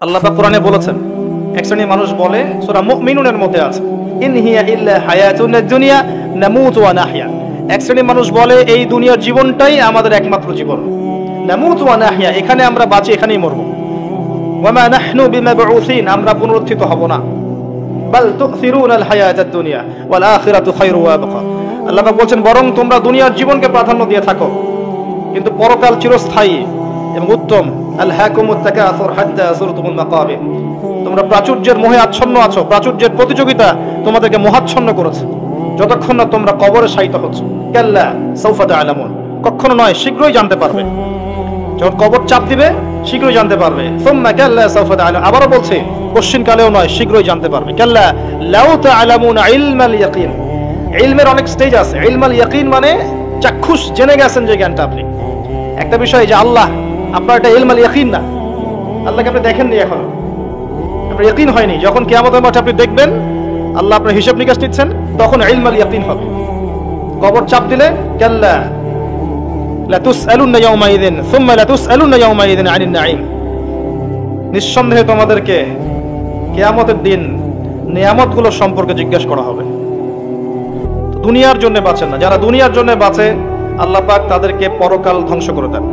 আল্লাহ পাক কোরআনে বলেছেন, এক শ্রেণীর মানুষ বলে, সূরা মুমিনুনের মধ্যে আছে, ইন হিয়া ইল্লা হায়াতুন দুনিয়া নামুতু ওয়া নাহয়া। এক শ্রেণীর মানুষ বলে এই দুনিয়ার জীবনটাই আমাদের একমাত্র জীবন, নামুতু ওয়া নাহয়া, এখানে আমরা বাঁচি এখানেই মরব। ওয়া মা নাহনু বিমাবউসিন, আমরা পুনরুত্থিত হব না। বাল তুসিরুনাল হায়াতাদ দুনিয়া ওয়াল আখিরাতু খায়রু ওয়া আবকা। আল্লাহ পাক বলেন, বরং তোমরা দুনিয়ার জীবনকে প্রাধান্য দিয়ে থাকো, কিন্তু পরকাল চিরস্থায়ী এবং উত্তম। আলহাকুমুত তাকাসুর হাত্তা যুরতুমুল মাকাবির, তোমরা প্রাচুর্যের মোহে আচ্ছন্ন আছো, প্রাচুর্যের প্রতিযোগিতা তোমাদেরকে মোহাচ্ছন্ন করেছে যতক্ষণ না তোমরা কবরে শায়িত হচ্ছ। কাল্লা সাউফা তা'লামুন, কখনো নয়, শীঘ্রই জানতে পারবে। যখন কবর চাপ দিবে শীঘ্রই জানতে পারবে। সুম্মা কাল্লা সাউফা তা'লামুন, আবারও বলছে কোশ্চিন কালেও নয়, শীঘ্রই জানতে পারবে। কাল্লা লাউ তা'লামুনা ইলমাল ইয়াকিন, ইলমের অনেক স্টেজ আছে। ইলমাল ইয়াকিন মানে চাক্ষুষ জেনে গেছেন যে জ্ঞানটা আপনি। একটা বিষয় যে আল্লাহ, আপনার এটা ইলমাল ইয়াকিন না, আল্লাহকে আপনি দেখেননি এখনো, আপনার ইয়াকিন হয়নি। যখন কিয়ামতের মাঠে আপনি দেখবেন আল্লাহ আপনার হিসাব নিকাশ নিচ্ছেন, তখন ইলমাল ইয়াকিন হবে। কবর চাপ দিলে কাল্লা লাতুসআলুনা ইয়াওমাইযিন সুম্মা লাতুসআলুনা ইয়াওমাইযিন আনিন নাঈম, নিঃসন্দেহে তোমাদেরকে কিয়ামতের দিন নিয়ামতগুলো সম্পর্কে জিজ্ঞেস করা হবে। দুনিয়ার জন্য বাঁচেন না, যারা দুনিয়ার জন্য বাঁচে আল্লাহ পাক তাদেরকে পরকাল ধ্বংস করে দেন।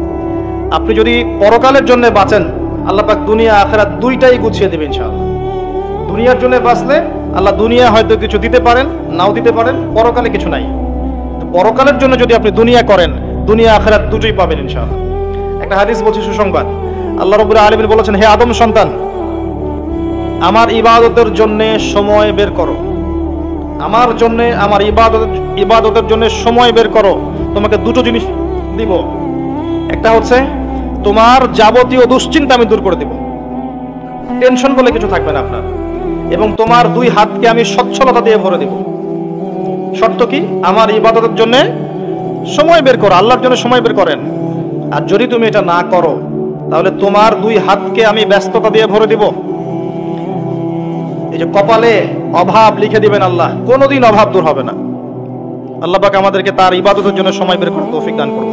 আপনি যদি পরকালের জন্য বাঁচেন, আল্লাহ পাক দুনিয়া আখিরাত দুইটাই গুছিয়ে দেবেন ইনশাআল্লাহ। দুনিয়ার জন্য বাঁচলে আল্লাহ দুনিয়া হয়তো কিছু দিতে পারেন, নাও দিতে পারেন, পরকালে কিছু নাই। তো পরকালের জন্য যদি আপনি দুনিয়া করেন, দুনিয়া আখিরাত দুটোই পাবেন ইনশাআল্লাহ। একটা হাদিস বলছে সুসংবাদ, আল্লাহ রাব্বুল আলামিন বলেছেন, হে আদম সন্তান, আমার ইবাদতের জন্য সময় বের করো, আমার জন্য, আমার ইবাদতের জন্য সময় বের করো। তোমাকে দুটো জিনিস দিব, একটা হচ্ছে তোমার যাবতীয় দুশ্চিন্তা আমি দূর করে দেব, টেনশন বলে কিছু থাকবে না আপনার, এবং তোমার দুই হাতকে আমি সচ্ছলতা দিয়ে ভরে দেব। শর্ত কি? আমার ইবাদতের জন্য সময় বের করো, আল্লাহর জন্য সময় বের করেন। আর যদি তুমি এটা না করো, তাহলে তোমার দুই হাতকে আমি ব্যস্ততা দিয়ে ভরে দেব। এই যে কপালে অভাব লিখে দিবেন আল্লাহ, কোনোদিন অভাব দূর হবে না। আল্লাহ পাক আমাদেরকে তার ইবাদতের জন্য সময় বের করার তৌফিক দান করুন।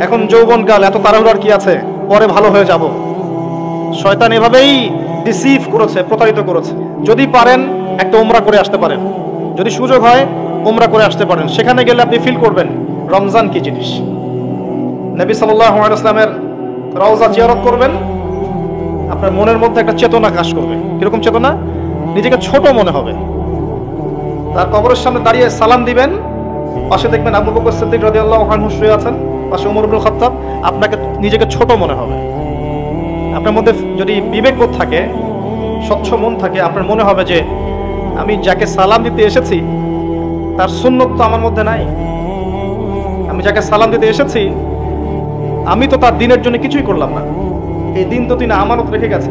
এখন যৌবনকাল, এত তাড়াহুড়ার কি আছে, পরে ভালো হয়ে যাব। শয়তান এভাবেই ডিসিভ করেছে, প্রতারিত করেছে। যদি পারেন একটা উমরা করে আসতে পারেন, যদি সুযোগ হয় উমরা করে আসতে পারেন। সেখানে গেলে আপনি ফিল করবেন রমজান কি জিনিস। নবী সাল্লাল্লাহু আলাইহি ওয়াসাল্লামের রওজা জিয়ারত করবেন, আপনার মনের মধ্যে একটা চেতনা কাজ করবে। কিরকম চেতনা? নিজেকে ছোট মনে হবে। তার কবরের সামনে দাঁড়িয়ে সালাম দিবেন, পাশে দেখবেন আবু বকর সিদ্দিক রাদিয়াল্লাহু আনহু শুয়ে আছেন, পাশে ওমর ইবনুল খাত্তাব, আপনাকে নিজেকে ছোট মনে হবে। আপনার মধ্যে যদি বিবেকবোধ থাকে, স্বচ্ছ মন থাকে, আপনার মনে হবে যে আমি যাকে সালাম দিতে এসেছি তার সুন্নত তো আমার মধ্যে নাই। আমি যাকে সালাম দিতে এসেছি, আমি তো তার দিনের জন্য কিছুই করলাম না, এই দিন তো তিনি আমানত রেখে গেছে।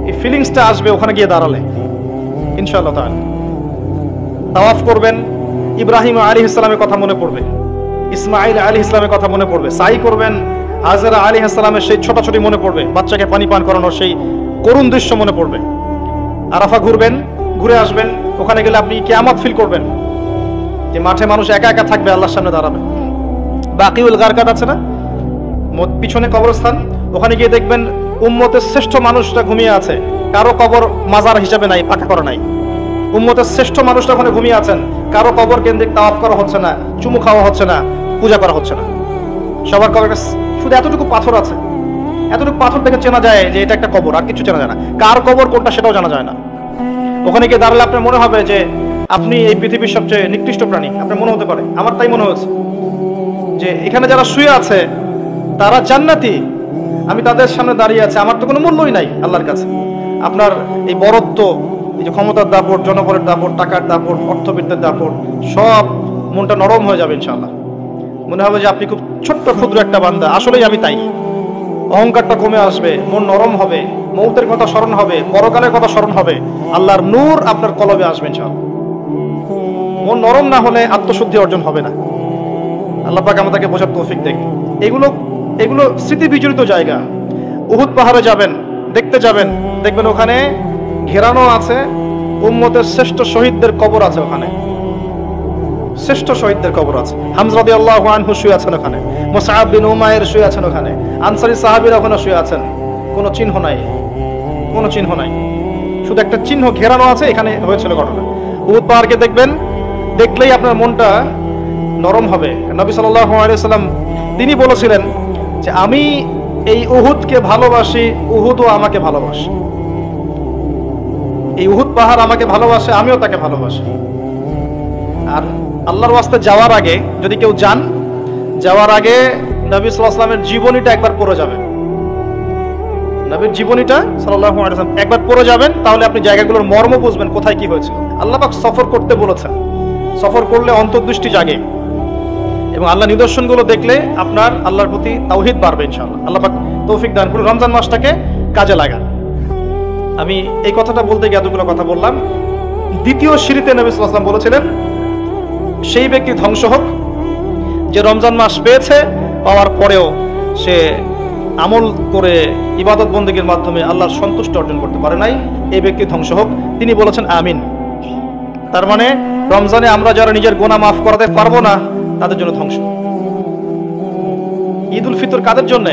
এই ফিলিংসটা আসবে ওখানে গিয়ে দাঁড়ালে ইনশাআল্লাহ তাআলা। তাওয়াফ করবেন, ইব্রাহিম আলাইহিস সালামের কথা মনে পড়বে, ইসমাঈল আলাইহিস সালামের কথা মনে পড়বে। সাই করবেন, হাজরা আলাইহিস সালামের সেই ছোটাছুটি মনে পড়বে, বাচ্চাকে পানি পান করানোর সেই করুণ দৃশ্য মনে পড়বে। আরাফা ঘুরবেন, ঘুরে আসবেন, ওখানে গেলে আপনি কিয়ামত ফিল করবেন, যে মাঠে মানুষ একা একা থাকবে, আল্লাহর সামনে দাঁড়াবে। বাকিউল গারকাত আছে না, পিছনে কবরস্থান, ওখানে গিয়ে দেখবেন উম্মতের শ্রেষ্ঠ মানুষটা ঘুমিয়ে আছে, কারো কবর মাজার হিসাবে নাই, পাকা করা নাই। উম্মতের শ্রেষ্ঠ মানুষটা ওখানে ঘুমিয়ে আছেন, কারো কবর কেন্দ্রিক তাওয়াফ করা হচ্ছে না, চুমু খাওয়া হচ্ছে না, পূজা করা হচ্ছে না। সবার কবরে শুধু এতটুকু পাথর আছে, এতটুকু পাথর দেখে চেনা যায় যে এটা একটা কবর, আর কিছু চেনা যায় না। কার কবর কোনটা সেটাও জানা যায় না। ওখানে গিয়ে দাঁড়ালে আপনার মনে হবে যে আপনি এই পৃথিবীর সবচেয়ে নিকৃষ্ট প্রাণী। আপনার মনে হতে পারে, আমার তাই মনে হয়েছে, যে এখানে যারা শুয়ে আছে তারা জান্নাতি, আমি তাদের সামনে দাঁড়িয়ে আছে, আমার তো কোনো মূল্যই নাই আল্লাহর কাছে। আপনার এই বরত্ব, এই যে ক্ষমতার দাপট, জনগণের দাপট, টাকার দাপট, অর্থবিদ্যার দাপট, সব মনটা নরম হয়ে যাবে ইনশাআল্লাহ। মনে হবে যে আপনি খুব ছোট্ট ক্ষুদ্র একটা বান্দা, আসলেই আমি তাই। অহংকারটা কমে আসবে, মন নরম হবে, মৌতের কথা স্মরণ হবে, পরকালের কথা স্মরণ হবে, আল্লাহর নূর আপনার কলবে আসবে ইনশাআল্লাহ। মন নরম না হলে আত্মশুদ্ধি অর্জন হবে না। আল্লাহ পাক আমাদেরকে বোঝার তৌফিক দেন। এগুলো স্মৃতি বিজড়িত জায়গা। উহুদ পাহাড়ে যাবেন, দেখতে যাবেন, দেখবেন ওখানে ঘেরানো আছে উম্মতের শ্রেষ্ঠ শহীদদের কবর আছে। ওখানে শ্রেষ্ঠ শহীদদের কবর আছে। হামজা রাদিয়াল্লাহু আনহু শুয়ে আছেন ওখানে, মুসআব বিন উমাইর শুয়ে আছেন ওখানে, আনসারী সাহাবীরা ওখানে শুয়ে আছেন, কোনো চিহ্ন নাই। কোনো চিহ্ন নাই, শুধু একটা চিহ্ন ঘেরানো আছে, এখানে হয়েছিল ঘটনা। উহুদ পাহাড়কে দেখবেন, দেখলেই আপনার মনটা নরম হবে। নবী সাল্লাল্লাহু আলাইহি ওয়াসাল্লাম তিনি বলেছিলেন যে আমি এই উহুদকে ভালোবাসি, উহুদও আমাকে ভালোবাসে। এই উহুদ পাহাড় আমাকে ভালোবাসে, আমিও তাকে ভালোবাসি। আর আল্লাহর ওয়াস্তে যাওয়ার আগে যদি কেউ যান, যাওয়ার আগে নবী সাল্লাল্লাহু আলাইহি ওয়াসাল্লামের জীবনীটা একবার পড়ে যাবেন। নবীর জীবনীটা সাল্লাল্লাহু আলাইহি ওয়াসাল্লাম একবার পড়ে যাবেন, তাহলে আপনি জায়গাগুলোর মর্ম বুঝবেন, কোথায় কি হয়েছিল। আল্লাহ পাক সফর করতে বলেছেন, সফর করলে অন্তর্দৃষ্টি জাগে এবং আল্লাহ নিদর্শনগুলো দেখলে আপনার আল্লাহর প্রতি তাওহীদ বাড়বে ইনশাআল্লাহ। আল্লাহ পাক তৌফিক দান করুন, রমজান মাসটাকে কাজে লাগান। আমি এই কথাটা বলতে গিয়ে এতগুলো কথা বললাম। দ্বিতীয় সিঁড়িতে নবী সাল্লাল্লাহু আলাইহি ওয়াসাল্লাম বলেছিলেন, সেই ব্যক্তি ধ্বংস হোক যে রমজান মাস পেয়েছে, পাওয়ার পরেও সে আমল করে ইবাদত বন্দেগীর মাধ্যমে আল্লাহর সন্তুষ্টি অর্জন করতে পারে নাই, এই ব্যক্তি ধ্বংস হোক। তিনি বলেছেন আমিন। তার মানে রমজানে আমরা যারা নিজের গুনাহ মাফ করাতে পারবো না, তাদের জন্য ধ্বংস। ঈদ উল ফিতর কাদের জন্য?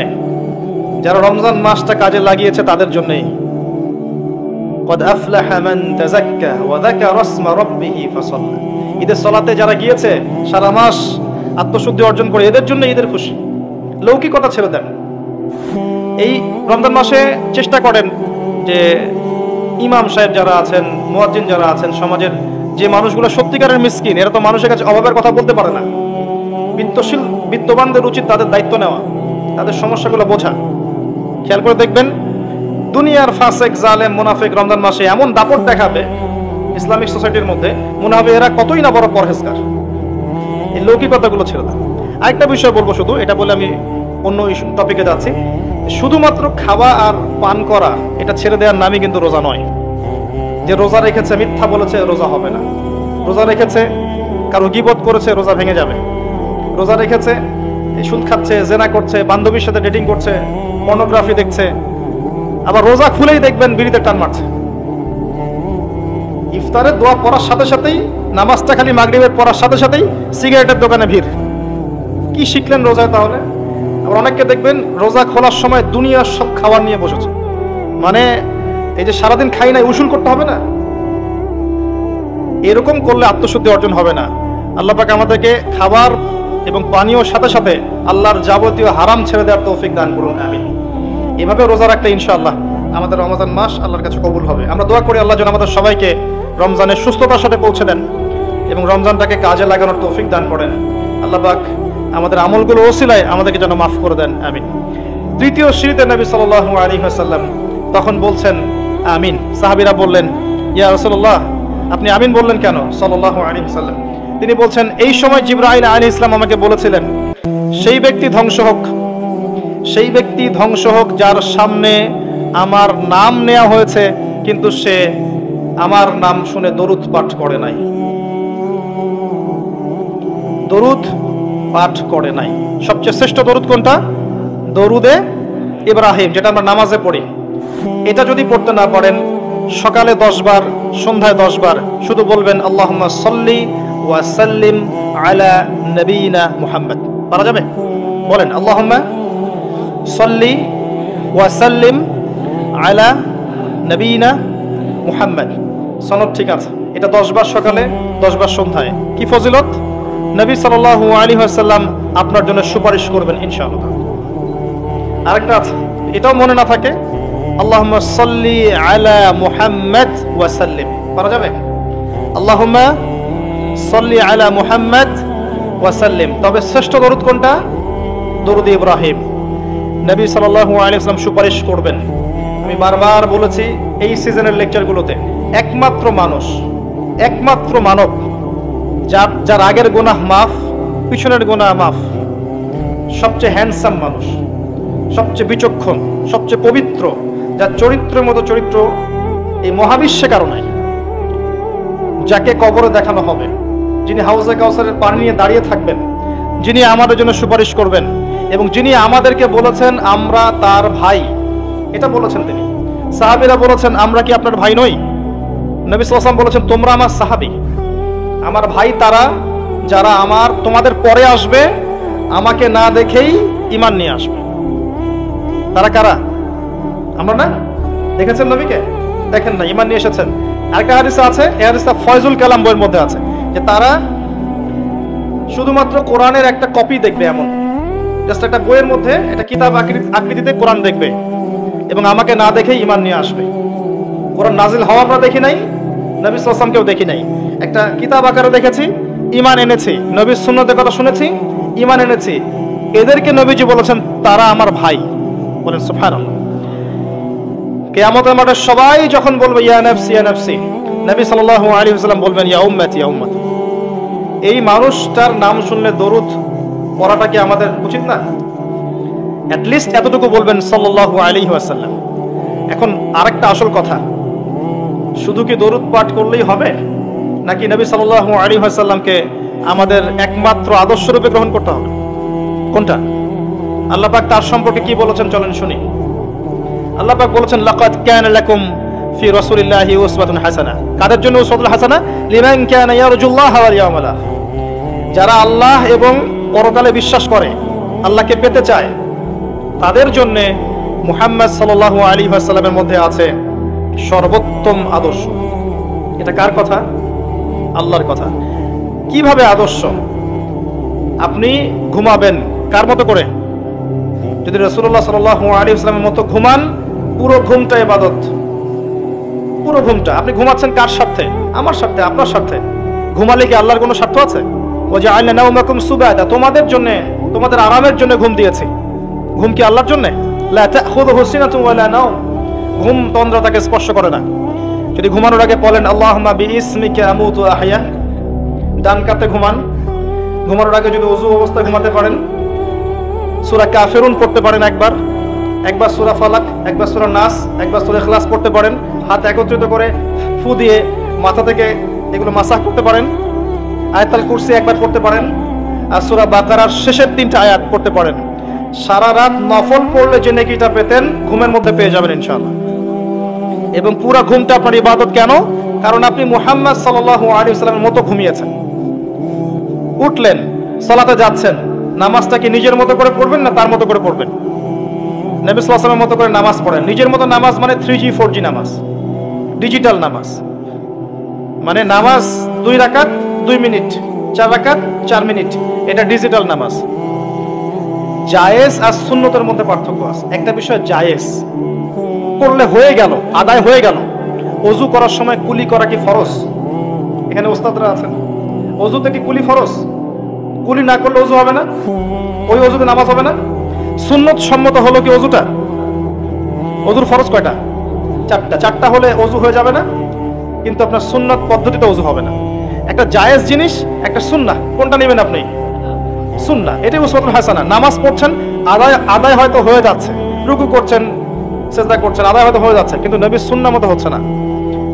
যারা রমজান মাসটা কাজে লাগিয়েছে তাদের জন্যই। قد أفلح من تزكى وذكر اسم ربه فصلى। ঈদের সালাতে যারা গিয়েছে সারা মাস আত্মশুদ্ধি অর্জন করে, এদের জন্য ঈদের খুশি। লৌকিকতা ছেড়ে দেন। এই রমজান মাসে চেষ্টা করেন যে ইমাম সাহেব যারা আছেন, মুয়াজ্জিন যারা আছেন, সমাজের যে মানুষগুলো সত্যিকারের মিসকিন, এরা তো মানুষের কাছে অভাবের কথা বলতে পারে না, বিত্তবানদের উচিত তাদের দায়িত্ব নেওয়া, তাদের সমস্যাগুলো বোঝা। খেয়াল করে দেখবেন, দুনিয়ার ফাসেক, জালেম, মুনাফিক রমজান মাসে এমন দাপট দেখাবে ইসলামিক সোসাইটির মধ্যে, মনে হবে এরা কতই না বড় পরহেজগার। এই লৌকিকতাগুলো ছেড়ে দেন। আরেকটা বিষয় বলবো শুধু, এটা বলে আমি অন্য টপিকে যাচ্ছি। শুধুমাত্র খাওয়া আর পান করা এটা ছেড়ে দেওয়ার নামই কিন্তু রোজা নয়। যে রোজা রেখেছে মিথ্যা বলেছে, রোজা হবে না। রোজা রেখেছে কারো গীবত করেছে, রোজা ভেঙে যাবে। রোজা রেখেছে সুদ খাচ্ছে, জেনা করছে, বান্ধবীর সাথে ডেটিং করছে, পর্নোগ্রাফি দেখছে, আবার রোজা খুলেই দেখবেন বিড়িতে টান মারছে। ইফতারের দোয়া পড়ার সাথে সাথেই, নামাজটা খালি মাগরিবের পড়ার সাথে সাথেই সিগারেটের দোকানে ভিড়। কি শিখলেন রোজায় তাহলে? আবার অনেককে দেখবেন রোজা খোলার সময় দুনিয়ার সব খাবার নিয়ে বসেছে। মানে এই যে সারাদিন খাই নাই, উসুল করতে হবে না। এরকম করলে আত্মশুদ্ধি অর্জন হবে না। আল্লাহ পাক আমাদেরকে খাবার এবং পানীয়র সাথে সাথে আল্লাহর যাবতীয় হারাম ছেড়ে দেওয়ার তৌফিক দান করুন, আমিন। এভাবে রোজা রাখলে ইনশাআল্লাহ আমাদের রমজান মাস আল্লাহর কাছে কবুল হবে। আমরা দোয়া করি আল্লাহ যেন আমাদের সবাইকে রমজানের সুস্থতার সাথে পৌঁছে দেন এবং রমজানটাকে কাজে লাগানোর তৌফিক দান করেন। আল্লাহ পাক আমাদের আমলগুলো ওসিলায় আমাদেরকে যেন মাফ করে দেন, আমিন। তৃতীয় সিঁড়িতে নবী সাল্লাল্লাহু আলাইহি ওয়াসাল্লাম তখন বলছেন আমিন। সাহাবীরা বললেন, ইয়া রাসূলুল্লাহ, আপনি আমিন বললেন কেন? সাল্লাল্লাহু আলাইহি ওয়াসাল্লাম তিনি বলছেন, এই সময় জিবরাইল আলাইহিস সালাম আমাকে বলেছিলেন, সেই ব্যক্তি ধ্বংস হোক, সেই ব্যক্তি ধ্বংস হোক যার সামনে আমার নাম নেওয়া হয়েছে কিন্তু সে আমার নাম শুনে দরুদ পাঠ করে নাই। দরুদ পাঠ করে নাই। সবচেয়ে শ্রেষ্ঠ দরুদ কোনটা? দরুদে ইব্রাহিম, যেটা আমরা নামাজে পড়ি। এটা যদি পড়তে না পারেন, সকালে 10 বার, সন্ধ্যায় 10 বার শুধু বলবেন আল্লাহুম্মা সাল্লি ওয়া সাল্লিম আলা নবিয়িনা মুহাম্মদ। পারা যাবে? বলেন আল্লাহুম্মা সাল্লি ওয়া সাল্লিম আলা নবিয়িনা মুহাম্মদ। সনদ ঠিক আছে। এটা 10 বার সকালে, 10 বার সন্ধ্যায়। কি ফজিলত! নবী সাল্লাল্লাহু আলাইহি ওয়াসাল্লাম আপনার জন্য সুপারিশ করবেন ইনশাআল্লাহ। আরেকটা আছে, এটাও মনে না থাকে, আল্লাহুম্মা সাল্লি আলা মুহাম্মদ ওয়া সাল্লিম। পারা যাবে? আল্লাহুম্মা সাল্লি আলা মুহাম্মদ ওয়া সাল্লিম। তবে শ্রেষ্ঠ দরুদ কোনটা? দরুদ ইব্রাহিম। নবী সাল্লাল্লাহু আলাইহি ওয়াসাল্লাম সুপারিশ করবেন। আমি বারবার বলেছি এই সিজনের লেকচারগুলোতে, একমাত্র মানব যার আগের গুনাহ মাফ, পিছনের গুনাহ মাফ, সবচেয়ে হ্যান্ডসাম মানুষ, সবচেয়ে বিচক্ষণ, সবচেয়ে পবিত্র, যার চরিত্রের মতো চরিত্র এই মহাবিশ্বে কারো নাই, যাকে কবরে দেখানো হবে, যিনি হাউজে কাউসারের পানি নিয়ে দাঁড়িয়ে থাকবেন, যিনি আমাদের জন্য সুপারিশ করবেন এবং যিনি আমাদেরকে বলেছেন আমরা তার ভাই। এটা বলেছেন তিনি। সাহাবীরা বলেছেন, আমরা কি আপনার ভাই নই? নবী সাল্লাল্লাহু আলাইহি ওয়াসাল্লাম বলেছেন, তোমরা আমার সাহাবী, আমার ভাই তারা যারা তোমাদের পরে আসবে, আমাকে না দেখেই ঈমান নিয়ে আসবে। তারা কারা? আমরা না? দেখেছেন নবীকে? দেখেন না, ঈমান নিয়ে এসেছেন। আরেকটা হাদিস আছে, এই হাদিসটা ফয়জুল কালাম বইয়ের মধ্যে আছে, যে তারা শুধুমাত্র কোরআনের একটা কপি দেখবে, এমন জাস্ট একটা বইয়ের মধ্যে একটা কিতাব আকৃতিতে কোরআন দেখবে এবং আমাকে না দেখেই ঈমান নিয়ে আসবে। কোরআন নাজিল হওয়া আমরা দেখি নাই, নবী সাল্লাল্লাহু আলাইহি ওয়াসাল্লামকেও দেখি নাই, একটা কিতাব আকারে দেখেছি, ঈমান এনেছি, নবীর সুন্নতের কথা শুনেছি, ঈমান এনেছি। এদেরকে নবীজি বলেছেন তারা আমার ভাই। বলেন সুবহানাল্লাহ। কিয়ামতের মাঠে সবাই যখন বলবে ইয়া নাফসি ইয়া নাফসি, নবী সাল্লাল্লাহু আলাইহি ওয়াসাল্লাম বলবেন ইয়া উম্মতি ইয়া উম্মতি। এই মানুষটার নাম শুনলে দরুদ পড়াটা কি আমাদের উচিত না? অ্যাট লিস্ট এতটুকু বলবেন সাল্লাল্লাহু আলাইহি ওয়াসাল্লাম। এখন আরেকটা আসল কথা, শুধু কি দরুদ পাঠ করলেই হবে, নাকি নবী সাল্লাল্লাহু আলাইহি ওয়াসাল্লামকে আমাদের একমাত্র আদর্শ রূপে গ্রহণ করতে হবে? কোনটা? আল্লাহ পাক তার সম্পর্কে কি বলেছেন চলেন শুনি। আল্লাহ পাক বলেছেন লাকাদ কানা লাকুম ফি রাসূলিল্লাহি উসওয়াতুন হাসানা। কাদের জন্য উসওয়াতুল হাসানা? লিমান কানা ইয়ারজুল্লাহ ওয়াল ইয়াউমাল আখির। যারা আল্লাহ এবং পরকালে বিশ্বাস করে, আল্লাহকে পেতে চায়, তাদের জন্য মুহাম্মদ সাল্লাল্লাহু আলাইহি ওয়াসাল্লামের মধ্যে আছে সর্বোত্তম আদর্শ। এটা কার কথা? আল্লাহর কথা। কিভাবে আদর্শ? আপনি ঘুমাবেন কার মতো করে? যদি রাসূলুল্লাহ সাল্লাল্লাহু আলাইহি ওয়াসাল্লামের মতো ঘুমান, পুরো ঘুমটা ইবাদত। পুরো ঘুমটা আপনি ঘুমাচ্ছেন কার স্বার্থে? আমার স্বার্থে, আপনার স্বার্থে। ঘুমালে কি আল্লাহর কোনো স্বার্থ আছে? ওয়াজআলনা নাওমাকুম সুবাদা, তোমাদের জন্য, তোমাদের আরামের জন্য ঘুম দিয়েছি। ঘুম কি আল্লাহর জন্য? লা তাখুযুহু সিনাতুন ওয়ালা নাওম। ঘুম তন্দ্রাটাকে স্পর্শ করে না। যদি ঘুমানোর আগে বলেন আল্লাহুম্মা বিইসমিকা আমুতু ওয়া আহয়া, ডান কাতে ঘুমান। ঘুমানোর আগে যদি ওযু অবস্থায় ঘুমাতে পারেন, সূরা কাফিরুন পড়তে পারেন একবার সূরা ফালাক, একবার সূরা নাস, একবার সূরা ইখলাস পড়তে পারেন। হাত একত্রিত করে ফু দিয়ে মাথা থেকে এগুলো মাসাহ করতে পারেন। আয়াতুল কুরসি একবার পড়তে পারেন, আর সূরা বাকারার শেষের 3টা আয়াত পড়তে পারেন। সারা রাত নফল পড়লে যে নেকিটা পেতেন ঘুমের মধ্যে পেয়ে যাবেন ইনশাআল্লাহ। এবং পুরো ঘুমটা আপনার ইবাদত। কেন? কারণ আপনি মুহাম্মদ সাল্লাল্লাহু আলাইহি ওয়াসাল্লামের মতো ঘুমিয়েছেন। উঠলেন, সালাতে যাচ্ছেন, নামাজটা কি নিজের মতো করে পড়বেন না তার মতো করে পড়বেন? নবী সাল্লাল্লাহু আলাইহি ওয়াসাল্লামের মতো করে নামাজ পড়েন। নিজের মতো নামাজ মানে 3G 4G নামাজ, ডিজিটাল নামাজ। মানে নামাজ 2 রাকাত 2 মিনিট, 4 রাকাত 4 মিনিট, এটা ডিজিটাল নামাজ। জায়েজ আর সুন্নতের মধ্যে পার্থক্য আছে। একটা বিষয় জায়েজ করলে হয়ে গেল, আদায় হয়ে গেল। ওযু করার সময় কুলি করা কি ফরজ? এখানে ওস্তাদরা আছেন, ওযুতে কি কুলি ফরজ? কুলি না করলে ওযু হবে না, ওই ওযুতে নামাজ হবে না। সুন্নত সম্মত হলো কি ওযুটা? ওযুর ফরজ কয়টা? 4টা। 4টা হলে ওযু হয়ে যাবে না, কিন্তু আপনার সুন্নত পদ্ধতিতে ওযু হবে না। একটা জায়েজ জিনিস, একটা সুন্নাহ, কোনটা নেবেন আপনি? সুন্নাহ। এটাই উসওয়াতুল হাসানা। নামাজ পড়ছেন, আদায় হয়তো হয়ে যাচ্ছে, রুকু করছেন, সিজদা করছেন, আদায় হয়তো হয়ে যাচ্ছে, কিন্তু নবীর সুন্নাহ মতো হচ্ছে না।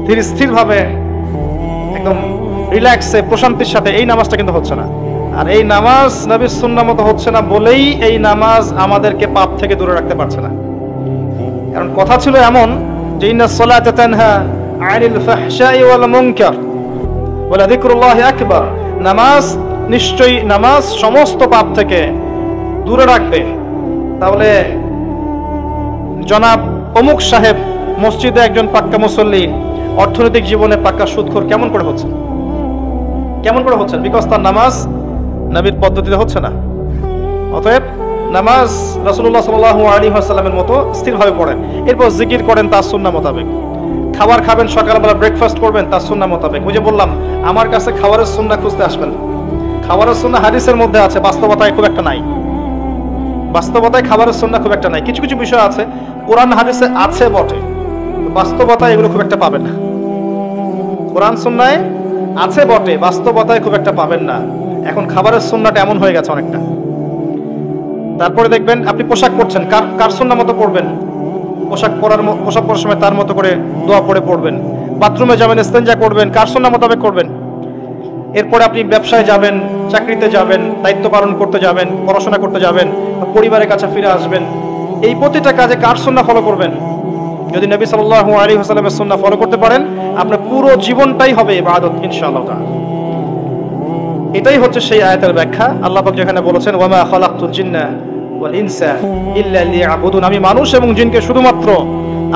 ধীর স্থির ভাবে একদম রিল্যাক্সে প্রশান্তির সাথে এই নামাজটা কিন্তু হচ্ছে না। আর এই নামাজ নবীর সুন্নাহ মতো হচ্ছে না বলেই এই নামাজ আমাদেরকে পাপ থেকে দূরে রাখতে পারছে না। কারণ কথা ছিল এমন যে ইন্নাস সালাতা তানহা আনিল ফাহশাই ওয়াল মুনকার ওয়া যিকরুল্লাহি আকবার। নামাজ, নিশ্চয়ই নামাজ সমস্ত পাপ থেকে দূরে রাখবে। তাহলে জনাব অমুক সাহেব মসজিদে একজন পাক্কা মুসল্লি, অর্থনৈতিক জীবনে পাক্কা সুদখোর কেমন করে হচ্ছেন? কেমন করে হচ্ছেন? বিকজ তার নামাজ নবীর পদ্ধতিতে হচ্ছে না। অতএব নামাজ রাসূলুল্লাহ সাল্লাল্লাহু আলাইহি ওয়াসাল্লামের মতো স্থিরভাবে পড়েন। এরপর জিকির করেন তার সুন্নাহ মোতাবেক। খাবার খাবেন, সকালবেলা ব্রেকফাস্ট করবেন তার সুন্নাহ মোতাবেক। ওই যে বললাম, আমার কাছে খাবারের সুন্নাহ খুঁজতে আসবেন। খাবারের সুন্নাহ হাদিসের মধ্যে আছে, বাস্তবতায় খুব একটা নাই। বাস্তবতায় খাবারের সুন্নাহ খুব একটা নাই। কিছু কিছু বিষয় আছে কোরআন হাদিসে আছে বটে, বাস্তবতায় এগুলো খুব একটা পাবেন না। কোরআন সুন্নাহে আছে বটে, বাস্তবতায় খুব একটা পাবেন না। এখন খাবারের সুন্নাহটা এমন হয়ে গেছে অনেকটা। তারপরে দেখবেন আপনি পোশাক পরছেন, কার সুন্নাহ মতো পড়বেন? পোশাক পরার সময় তার মতো করে দোয়া পড়ে পড়বেন। বাথরুমে যাবেন, ইস্তেঞ্জা করবেন, কার সুন্নাহ মোতাবেক করবেন। এরপরে আপনি ব্যবসায় যাবেন, চাকরিতে যাবেন, দায়িত্ব পালন করতে যাবেন, পড়াশোনা করতে যাবেন, পরিবারের কাছে ফিরে আসবেন। এই প্রতিটা কাজে কার সুন্নাহ ফলো করবেন? যদি নবী সাল্লাল্লাহু আলাইহি ওয়াসাল্লামের সুন্নাহ ফলো করতে পারেন, আপনার পুরো জীবনটাই হবে ইবাদত ইনশাআল্লাহ তাআলা। এটাই হচ্ছে সেই আয়াতের ব্যাখ্যা। আল্লাহ পাক যেখানে বলেছেন ওয়ামা খালাকতুল জিন্না ওয়াল ইনসা ইল্লা লিয়াবুদুন, আমি মানুষ এবং জিনকে শুধুমাত্র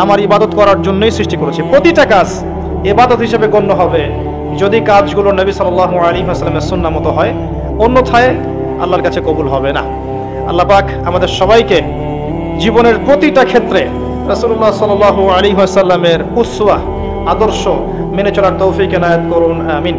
আমার ইবাদত করার জন্যই সৃষ্টি করেছি। প্রতিটা কাজ ইবাদত হিসেবে গণ্য হবে যদি কাজগুলো নবী সাল্লাল্লাহু আলাইহি ওয়াসাল্লামের সুন্নাহ মতো হয়, অন্যথায় আল্লাহর কাছে কবুল হবে না। আল্লাহ পাক আমাদের সবাইকে জীবনের প্রতিটা ক্ষেত্রে রাসূলুল্লাহ সাল্লাল্লাহু আলাইহি ওয়াসাল্লামের উসওয়া আদর্শ মেনে চলার তৌফিক এনায়েত করুন, আমিন।